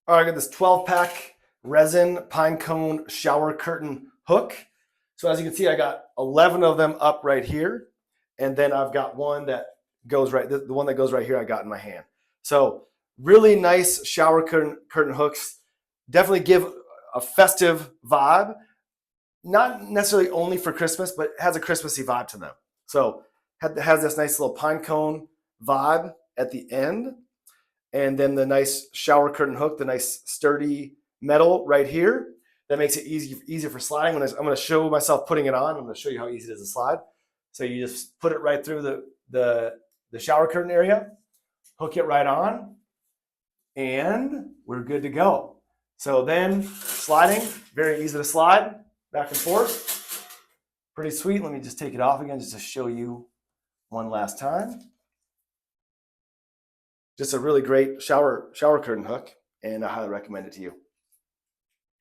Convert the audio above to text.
All right, I got this 12-pack Resin Pinecone shower curtain hook. So as you can see, I got 11 of them up right here. And then I've got one that goes right, the one that goes right here I got in my hand. So really nice shower curtain hooks. Definitely give a festive vibe. Not necessarily only for Christmas, but it has a Christmassy vibe to them. So it has this nice little pine cone vibe at the end. And then the nice shower curtain hook, the nice sturdy metal right here. That makes it easier for sliding. I'm going to show myself putting it on. I'm going to show you how easy it is to slide. So you just put it right through the shower curtain area, hook it right on, and we're good to go. So then sliding, very easy to slide back and forth. Pretty sweet. Let me just take it off again just to show you one last time. Just a really great shower curtain hook, and I highly recommend it to you.